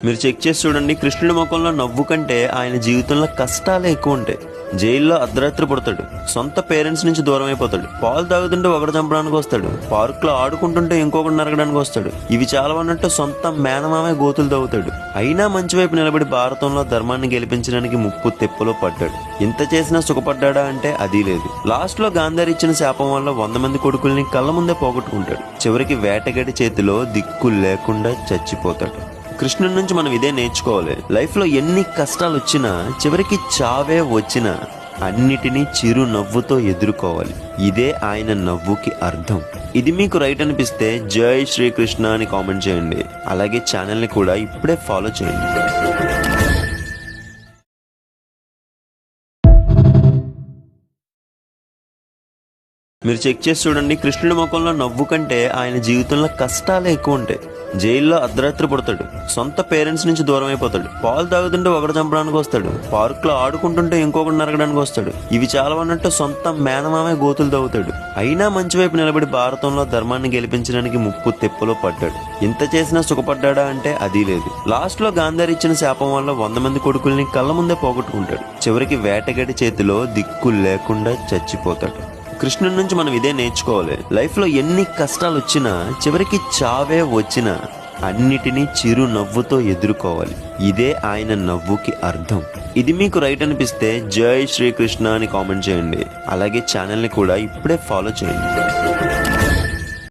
మీరు చెక్ చేసి చూడండి, కృష్ణుడి ముఖంలో నవ్వు కంటే ఆయన జీవితంలో కష్టాలే ఎక్కువ ఉంటాయి. జైల్లో అర్ధరాత్రి పుడతాడు, సొంత పేరెంట్స్ నుంచి దూరం అయిపోతాడు, పాలు తాగుతుంటే ఒకటి చంపడానికి వస్తాడు, పార్క్ లో ఆడుకుంటుంటే ఇంకొకటి నరకడానికి వస్తాడు. ఇవి చాలా అన్నట్టు సొంత మేనమామే గోతులు తవ్వుతాడు. అయినా మంచి వైపు నిలబడి భారతంలో ధర్మాన్ని గెలిపించడానికి ముప్పు తెప్పలో పడ్డాడు. ఇంత చేసినా సుఖపడ్డా అంటే అది లేదు. లాస్ట్ లో గాంధారి ఇచ్చిన శాపం వల్ల 100 మంది కొడుకుల్ని కళ్ళ ముందే పోగొట్టుకుంటాడు. చివరికి వేటగడి చేతిలో దిక్కు లేకుండా చచ్చిపోతాడు. కృష్ణుడి నుంచి మనం ఇదే నేర్చుకోవాలి. లైఫ్ లో ఎన్ని కష్టాలు వచ్చినా, చివరికి చావే వచ్చినా అన్నిటినీ చిరు నవ్వుతో ఎదుర్కోవాలి. ఇదే ఆయన నవ్వుకి అర్థం. ఇది మీకు రైట్ అనిపిస్తే జై శ్రీకృష్ణ అని కామెంట్ చేయండి. అలాగే ఛానల్ ని కూడా ఇప్పుడే ఫాలో చేయండి. మీరు చెక్ చేసి చూడండి, కృష్ణుడి ముఖంలో నవ్వు కంటే ఆయన జీవితంలో కష్టాలే ఎక్కువ ఉంటాయి. జైల్లో అర్ధరాత్రి పుడతాడు, సొంత పేరెంట్స్ నుంచి దూరం అయిపోతాడు, పాలు తాగుతుంటే ఒకటి చంపడానికి వస్తాడు, పార్క్ లో ఆడుకుంటుంటే ఇంకొకటి నరకడానికి వస్తాడు. ఇవి చాలా అన్నట్టు సొంత మేనమామే గోతులు తవ్వుతాడు. అయినా మంచి వైపు నిలబడి భారతంలో ధర్మాన్ని గెలిపించడానికి ముప్పు తెప్పలో పడ్డాడు. ఇంత చేసినా సుఖపడ్డా అంటే అది లేదు. లాస్ట్ లో గాంధారి ఇచ్చిన శాపం వల్ల 100 మంది కొడుకుల్ని కళ్ళ ముందే పోగొట్టుకుంటాడు. చివరికి వేటగడి చేతిలో దిక్కు లేకుండా చచ్చిపోతాడు. కృష్ణుడి నుంచి మనం ఇదే నేర్చుకోవాలి. లైఫ్ లో ఎన్ని కష్టాలు వచ్చినా, చివరికి చావే వచ్చినా అన్నిటినీ చిరు నవ్వుతో ఎదుర్కోవాలి. ఇదే ఆయన నవ్వుకి అర్థం. ఇది మీకు రైట్ అనిపిస్తే జై శ్రీకృష్ణ అని కామెంట్ చేయండి. అలాగే ఛానల్ ని కూడా ఇప్పుడే ఫాలో చేయండి.